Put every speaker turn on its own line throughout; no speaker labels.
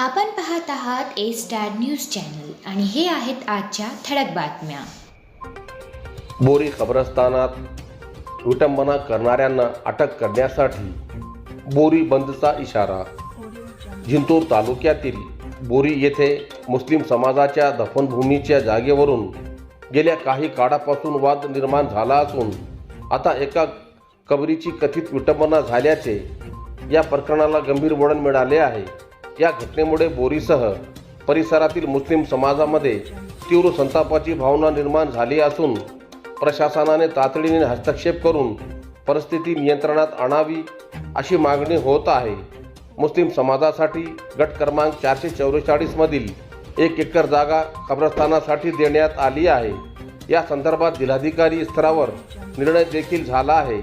आपण पाहत आहात ए स्टार न्यूज चॅनल आणि हे आहेत आजच्या ठळक बातम्या.
बोरी कब्रस्तानात विटंबना करणाऱ्यांना अटक करण्यासाठी बोरी बंदचा इशारा. जिंतूर तालुक्यातील बोरी येथे मुस्लिम समाजाच्या दफनभूमीच्या जागेवरून गेल्या काही काळापासून वाद निर्माण झाला असून आता एका कबरीची कथित विटंबना झाल्याचे या प्रकरणाला गंभीर वळण मिळाले आहे. या घटनेमुळे बोरीसह परिसरातील मुस्लिम समाजामध्ये तीव्र संतापाची भावना निर्माण झाली असून प्रशासनाने तातडीने हस्तक्षेप करून परिस्थिती नियंत्रणात आणावी अशी मागणी होत आहे. मुस्लिम समाजासाठी गट क्रमांक 444 मधील 1 एकर जागा कब्रस्तानासाठी देण्यात आली आहे. या संदर्भात जिल्हाधिकारी स्तरावर निर्णय देखील झाला आहे.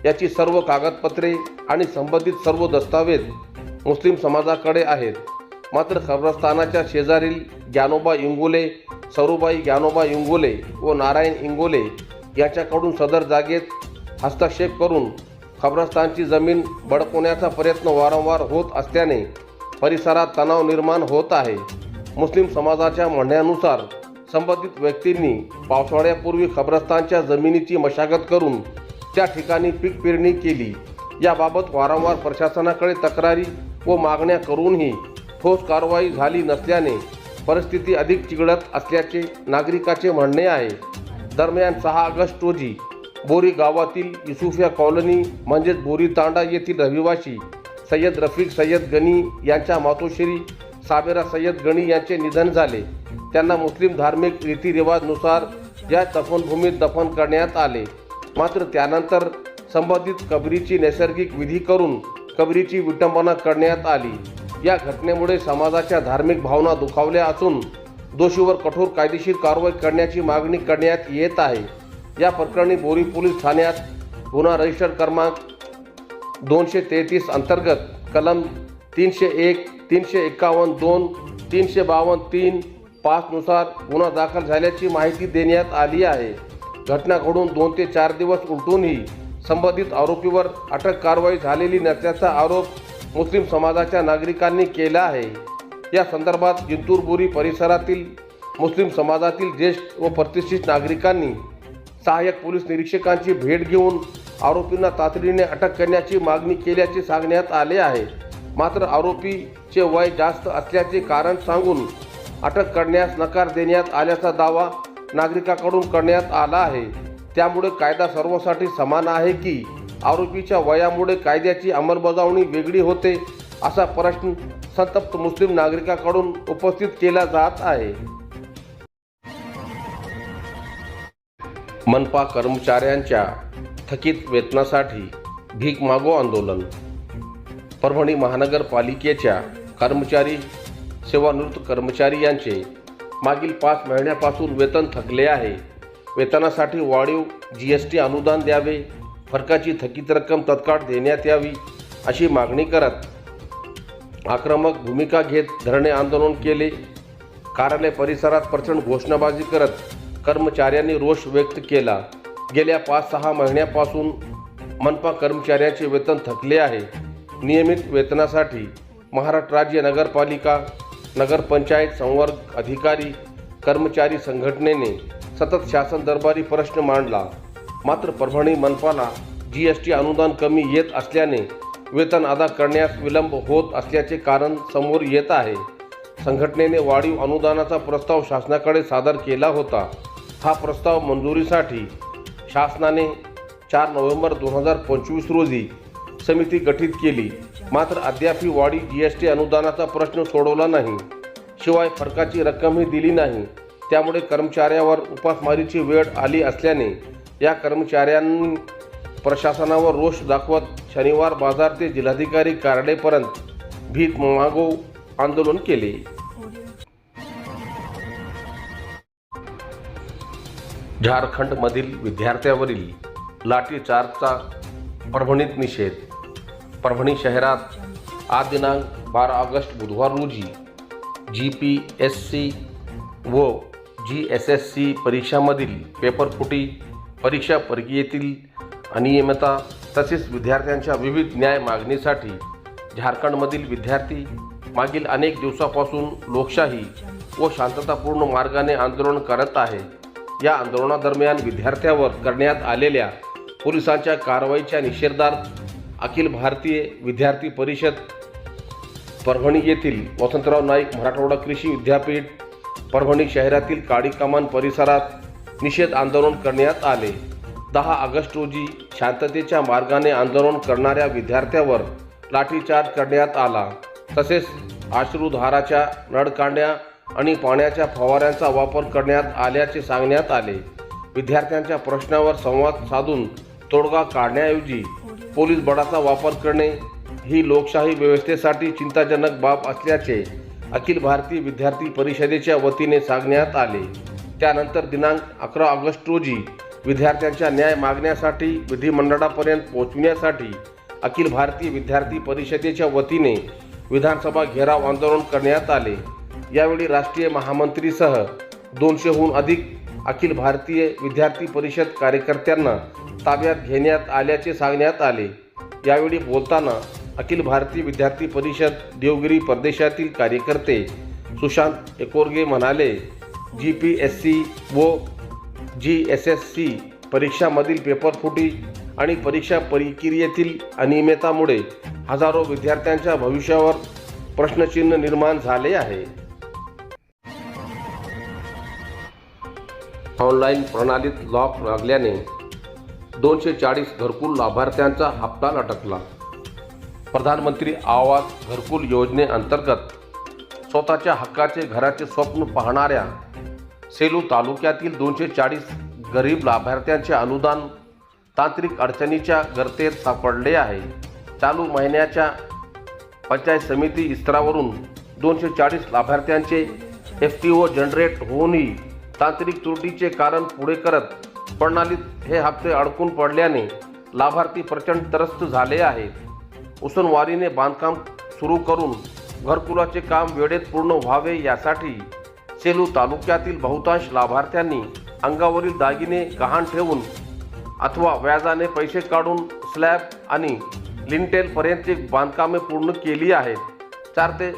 याची सर्व कागदपत्रे आणि संबंधित सर्व दस्तावेज मुस्लिम समाजाकडे आहेत. मात्र कब्रस्तानाच्या शेजारील ज्ञानोबा इंगोले, सरूबाई ज्ञानोबा इंगोले व नारायण इंगोले यांच्याकडून सदर जागेत हस्तक्षेप करून कब्रस्तानची जमीन बळकवण्याचा प्रयत्न वारंवार होत असल्याने परिसरात तणाव निर्माण होत आहे. मुस्लिम समाजाच्या म्हणण्यानुसार संबंधित व्यक्तींनी पावसाळ्यापूर्वी कब्रस्तानच्या जमिनीची मशागत करून त्या ठिकाणी पीक पेरणी केली. याबाबत वारंवार प्रशासनाकडे तक्रारी व मागण्या करूनही ठोस कारवाई झाली नसल्याने परिस्थिती अधिक चिघळत असल्याचे नागरिकाचे म्हणणे आहे. दरम्यान 6 ऑगस्ट रोजी बोरी गावातील युसुफिया कॉलनी म्हणजेच बोरी तांडा येथील रहिवासी सय्यद रफिक सय्यद गनी यांच्या मातोश्री साबेरा सय्यद गणी यांचे निधन झाले. त्यांना मुस्लिम धार्मिक रीतिरिवाजनुसार या दफनभूमीत दफन करण्यात आले. मात्र त्यानंतर संबंधित कबरीची नैसर्गिक विधी करून कबरीची विटंबना करण्यात आली. या घटनेमुळे समाजाच्या धार्मिक भावना दुखावल्या असून दोषीवर कठोर कायदेशीर कारवाई करण्याची मागणी करण्यात येत आहे. या प्रकरणी बोरी पोलीस ठाण्यात गुन्हा रजिस्टर क्रमांक 233 अंतर्गत कलम 301, 351, 2, 352, 5 नुसार गुन्हा दाखल झाल्याची माहिती देण्यात आली आहे. घटना घडून 2 ते 4 दिवस उलटूनही संबंधित आरोपीवर अटक कारवाई झालेली नसल्याचा आरोप मुस्लिम समाजाच्या नागरिकांनी केला आहे. या संदर्भात जिंतूर बोरी परिसरातील मुस्लिम समाजातील ज्येष्ठ व प्रतिष्ठित नागरिकांनी सहाय्यक पोलीस निरीक्षकांची भेट घेऊन आरोपींना तातडीने अटक करण्याची मागणी केल्याचे सांगण्यात आले आहे. मात्र आरोपीचे वय जास्त असल्याचे कारण सांगून अटक करण्यास नकार देण्यात आल्याचा दावा नागरिकांकडून करण्यात आला आहे. त्यामुळे कायदा सर्वांसाठी समान आहे की आरोपीच्या वयामुळे कायद्याची अंमलबजावणी वेगळी होते असा प्रश्न संतप्त मुस्लिम नागरिकांकडून उपस्थित केला जात आहे. मनपा कर्मचाऱ्यांच्या थकीत वेतनासाठी भीक मागो आंदोलन. परभणी महानगरपालिकेच्या कर्मचारी सेवानिवृत्त कर्मचारी यांचे मागील 5 महिन्यापासून वेतन थकले आहे. वेतनासाठी वाढीव GST अनुदान द्यावे, फरकाची थकीत रक्कम तत्काळ देण्यात यावी अशी मागणी करत आक्रमक भूमिका घेत धरणे आंदोलन केले. कार्यालय परिसरात प्रचंड घोषणाबाजी करत कर्मचाऱ्यांनी रोष व्यक्त केला. गेल्या 5-6 महिन्यापासून मनपा कर्मचाऱ्यांचे वेतन थकले आहे. नियमित वेतनासाठी महाराष्ट्र राज्य नगरपालिका, नगरपंचायत, संवर्ग अधिकारी, कर्मचारी संघटनेने सतत शासन दरबारी प्रश्न मांडला. मात्र परभणी मनपाला GST अनुदान कमी येत असल्याने वेतन अदा करण्यास विलंब होत असल्याचे कारण समोर येत आहे. संघटनेने वाढीव अनुदानाचा प्रस्ताव शासनाकडे सादर केला होता. हा प्रस्ताव मंजुरीसाठी शासनाने 4 नोव्हेंबर 2025 रोजी समिती गठीत केली. मात्र अद्यापही वाढीव GST अनुदानाचा प्रश्न सोडवला नाही. शिवाय फरकाची रक्कमही दिली नाही. त्यामुळे कर्मचाऱ्यावर उपासमारीची वेळ आली असल्याने या कर्मचाऱ्यांनी प्रशासनावर रोष दाखवत शनिवार बाजार ते जिल्हाधिकारी कार्यालयापर्यंत भीक मागो आंदोलन केले. झारखंडमधील विद्यार्थ्यावरील लाठीचार्जचा परभणीत निषेध. परभणी शहरात आज दिनांक 12 ऑगस्ट बुधवार रोजी GPSC व GSSC परीक्षांमधील पेपरफुटी, परीक्षा प्रक्रियेतील अनियमितता तसेच विद्यार्थ्यांच्या विविध न्याय मागणीसाठी झारखंडमधील विद्यार्थी मागील अनेक दिवसापासून लोकशाही व शांततापूर्ण मार्गाने आंदोलन करत आहे. या आंदोलनादरम्यान विद्यार्थ्यांवर करण्यात आलेल्या पोलिसांच्या कारवाईच्या निषेधार्थ अखिल भारतीय विद्यार्थी परिषद परभणी येथील वसंतराव नाईक मराठवाडा कृषी विद्यापीठ परभणी शहरातील काळी कमान परिसरात निषेध आंदोलन करण्यात आले. 10 ऑगस्ट रोजी शांततेच्या मार्गाने आंदोलन करणाऱ्या विद्यार्थ्यांवर लाठीचार्ज करण्यात आला. तसेच अश्रुधाराच्या नळकांड्या आणि पाण्याच्या फवाऱ्यांचा वापर करण्यात आल्याचे सांगण्यात आले. विद्यार्थ्यांच्या प्रश्नावर संवाद साधून तोडगा काढण्याऐवजी पोलीस बळाचा वापर करणे ही लोकशाही व्यवस्थेसाठी चिंताजनक बाब असल्याचे अखिल भारतीय विद्यार्थी परिषदेच्या वतीने सांगण्यात आले. त्यानंतर दिनांक 11 ऑगस्ट रोजी विद्यार्थ्यांच्या न्याय मागण्यासाठी विधिमंडळापर्यंत पोहोचविण्यासाठी अखिल भारतीय विद्यार्थी परिषदेच्या वतीने विधानसभा घेराव आंदोलन करण्यात आले. यावेळी राष्ट्रीय महामंत्रीसह 200हून अधिक अखिल भारतीय विद्यार्थी परिषद कार्यकर्त्यांना ताब्यात घेण्यात आल्याचे सांगण्यात आले. यावेळी बोलताना अखिल भारतीय विद्यार्थी परिषद देवगिरी प्रदेशातील कार्यकर्ते सुशांत एकोरगे म्हणाले, GPSC व GSSC परीक्षामधील पेपरफुटी आणि परीक्षा प्रक्रियेतील अनियमिततामुळे हजारो विद्यार्थ्यांच्या भविष्यावर प्रश्नचिन्ह निर्माण झाले आहे. ऑनलाईन प्रणालीत लॉक लागल्याने 240 घरकुल लाभार्थ्यांचा हप्ता लटकला. प्रधानमंत्री आवास घरकुल योजनेअंतर्गत स्वतःच्या हक्काचे घराचे स्वप्न पाहणाऱ्या सेलू तालुक्यातील 240 गरीब लाभार्थ्यांचे अनुदान तांत्रिक अडचणीच्या गर्तेत सापडले आहे. चालू महिन्याच्या पंचायत समिती स्तरावरून 240 लाभार्थ्यांचे FTO जनरेट होऊनही तांत्रिक त्रुटीचे कारण पुढे करत प्रणालीत हे हप्ते अडकून पडल्याने लाभार्थी प्रचंड त्रस्त झाले आहेत. उसनवारीने बांधकाम सुरू करून घरकुलाचे काम वेळेत पूर्ण व्हावे यासाठी सेलू तालुक्यातील बहुतांश लाभार्थ्यांनी अंगावरील दागिने गहाण ठेवून अथवा व्याजाने पैसे काढून स्लॅब आणि लिंटेलपर्यंतची बांधकामे पूर्ण केली आहेत. 4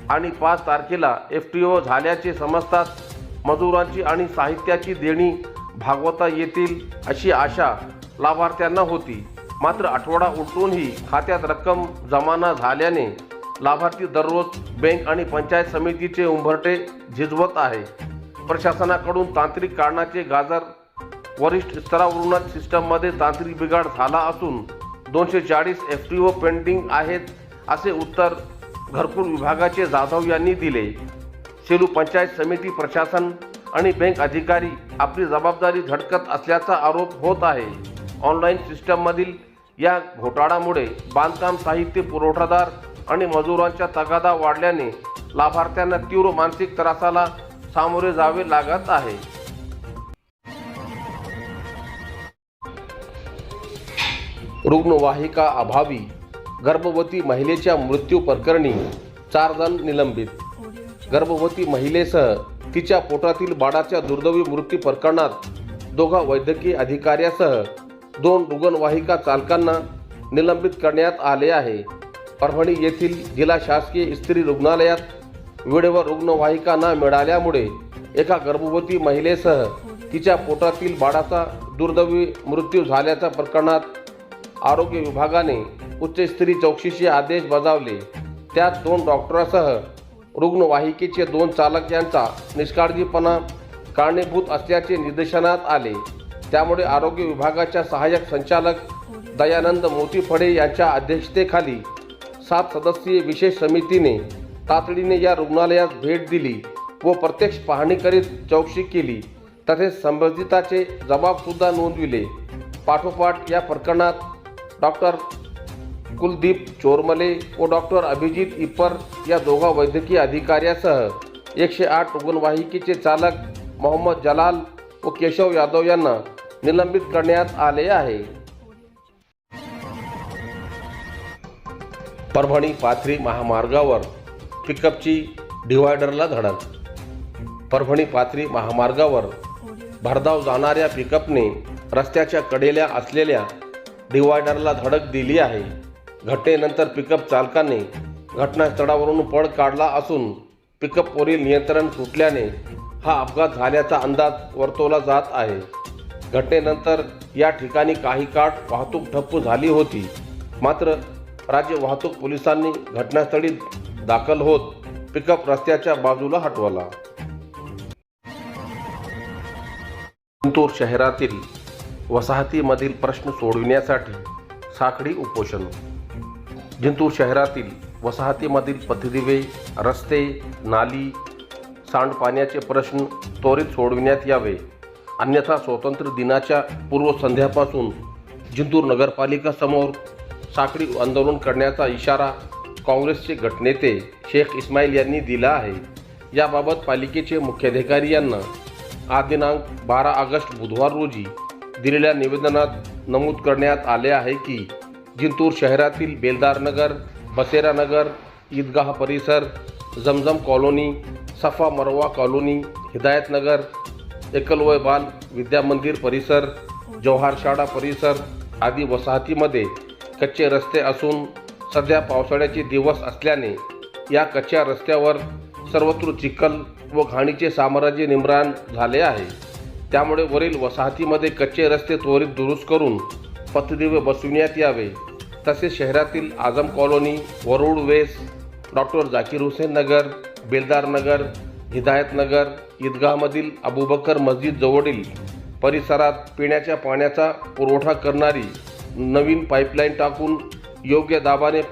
आणि 5 तारखेला FTO झाल्याचे समजतात मजुरांची आणि साहित्याची देणी भागवता येतील अशी आशा लाभार्थ्यांना होती. मात्र आठवडा उलटूनही खात्यात रक्कम जमा न झाल्याने लाभार्थी दररोज बँक आणि पंचायत समितीचे उंबरटे झिजवत आहे. प्रशासनाकडून तांत्रिक कारणाचे गाजर वरिष्ठ स्तरावरूनच सिस्टममध्ये तांत्रिक बिघाड झाला असून 240 FTO पेंडिंग आहेत असे उत्तर घरकुल विभागाचे जाधव यांनी दिले. सेलू पंचायत समिती प्रशासन आणि बँक अधिकारी आपली जबाबदारी झटकत असल्याचा आरोप होत आहे. ऑनलाईन सिस्टममधील या घोटाळ्यामुळे बांधकाम साहित्य पुरवठादार आणि मजुरांच्या तगादा वाढल्याने लाभार्थ्यांना तीव्र मानसिक त्रासाला सामोरे जावे लागत आहे. रुग्णवाहिका अभावी गर्भवती महिलेच्या मृत्यू प्रकरणी 4 जण निलंबित. गर्भवती महिलेसह तिच्या पोटातील बाळाच्या दुर्दैवी मृत्यू प्रकरणात 2 वैद्यकीय अधिकाऱ्यासह 2 रुग्णवाहिका चालकांना निलंबित करण्यात आले आहे. परभणी येथील जिल्हा शासकीय स्त्री रुग्णालयात वेळेवर रुग्णवाहिका न मिळाल्यामुळे एका गर्भवती महिलेसह तिच्या पोटातील बाळाचा दुर्दैवी मृत्यू झाल्याच्या प्रकरणात आरोग्य विभागाने उच्चस्तरीय चौकशीचे आदेश बजावले. त्यात 2 डॉक्टरांसह रुग्णवाहिकेचे 2 चालक यांचा निष्काळजीपणा कारणीभूत असल्याचे निदर्शनात आले. त्यामुळे आरोग्य विभागाच्या सहाय्यक संचालक दयानंद मोतीफळे यांच्या अध्यक्षतेखाली 7 सदस्यीय विशेष समितीने तातडीने या रुग्णालयास भेट दिली व प्रत्यक्ष पाहणी करीत चौकशी केली. तसेच संबंधिताचे जबाबसुद्धा नोंदविले. पाठोपाठ या प्रकरणात डॉक्टर कुलदीप चोरमले व डॉक्टर अभिजित इप्पर या 2 वैद्यकीय अधिकाऱ्यासह 108 रुग्णवाहिकेचे चालक मोहम्मद जलाल व केशव यादव यांना निलंबित करण्यात आले आहे. परभणी पाथरी महामार्गावर पिकअपची डिव्हायडरला धडक. परभणी पाथरी महामार्गावर भरधाव जाणाऱ्या पिकअपने रस्त्याच्या कडेला असलेल्या डिव्हायडरला धडक दिली आहे. घटनेनंतर पिकअप चालकाने घटनास्थळावरून पळ काढला असून पिकअपवरील नियंत्रण सुटल्याने हा अपघात झाल्याचा अंदाज वर्तवला जात आहे. घटनेनंतर या ठिकाणी काही काळ वाहतूक ठप्प झाली होती. मात्र राज्य वाहतूक पोलिसांनी घटनास्थळी दाखल होत पिकअप रस्त्याच्या बाजूला हटवला. जिंतूर शहरातील वसाहतीमधील प्रश्न सोडविण्यासाठी साखळी उपोषण. जिंतूर शहरातील वसाहतीमधील पथदिवे, रस्ते, नाली, सांडपाण्याचे प्रश्न त्वरित सोडविण्यात यावे, अन्यथा स्वातंत्र्य दिनाच्या पूर्वसंध्यापासून जिंतूर नगरपालिका समोर साखळी आंदोलन करण्याचा इशारा काँग्रेसचे गटनेते शेख इस्माईल यांनी दिला आहे. याबाबत पालिकेचे मुख्याधिकारी यांना आज दिनांक 12 ऑगस्ट बुधवार रोजी दिलेल्या निवेदनात नमूद करण्यात आले आहे की जिंतूर शहरातील बेलदार नगर, बसेरा नगर, ईदगाह परिसर, जमजम कॉलोनी, सफा मरवा कॉलोनी, हिदायत नगर, एकलवय बाल विद्या मंदिर परिसर, जवाहर शाळा परिसर आदी वसाहतीमध्ये कच्चे रस्ते असून सध्या पावसाळ्याचे दिवस असल्याने या कच्च्या रस्त्यावर सर्वत्र चिखल व घाणीचे साम्राज्य निर्माण झाले आहे. त्यामुळे वरील वसाहतीमध्ये कच्चे रस्ते त्वरित दुरुस्त करून पथदिवे बसविण्यात यावे. तसेच शहरातील आझम कॉलोनी, वरुड वेस, डॉक्टर जाकीर हुसेन नगर, बेलदार नगर, हिदायत नगर, ईदगाहमधील अबूबकर मस्जिद जवळील परिसरात पिण्याच्या पाण्याचा पुरवठा करणारी नवीन पाईपलाईन टाकून योग्य दाबाने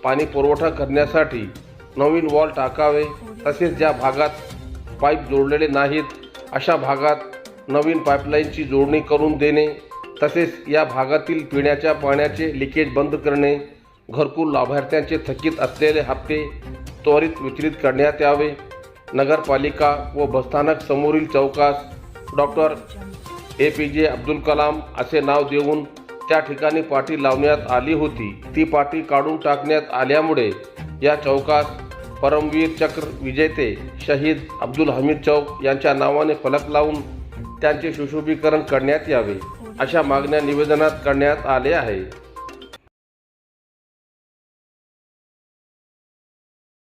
पाणी पुरवठा करण्यासाठी नवीन वॉल टाकावे. तसेच ज्या भागात पाईप जोडलेले नाहीत अशा भागात नवीन पाईपलाईनची जोडणी करून देणे. तसेच या भागातील पिण्याच्या पाण्याचे लिकेज बंद करणे. घरकुल लाभार्थ्यांचे थकीत असलेले हप्ते त्वरित वितरित करण्यात यावे. नगरपालिका व बसस्थानक समोरील चौकास डॉक्टर APJ अब्दुल कलाम असे नाव देऊन त्या ठिकाणी पाटी लावण्यात आली होती. ती पाटी काढून टाकण्यात आल्यामुळे या चौकास परमवीर चक्र विजेते शहीद अब्दुल हमीद चौक यांच्या नावाने फलक लावून त्यांचे सुशोभीकरण करण्यात यावे, अशा मागण्या निवेदनात करण्यात आल्या आहे.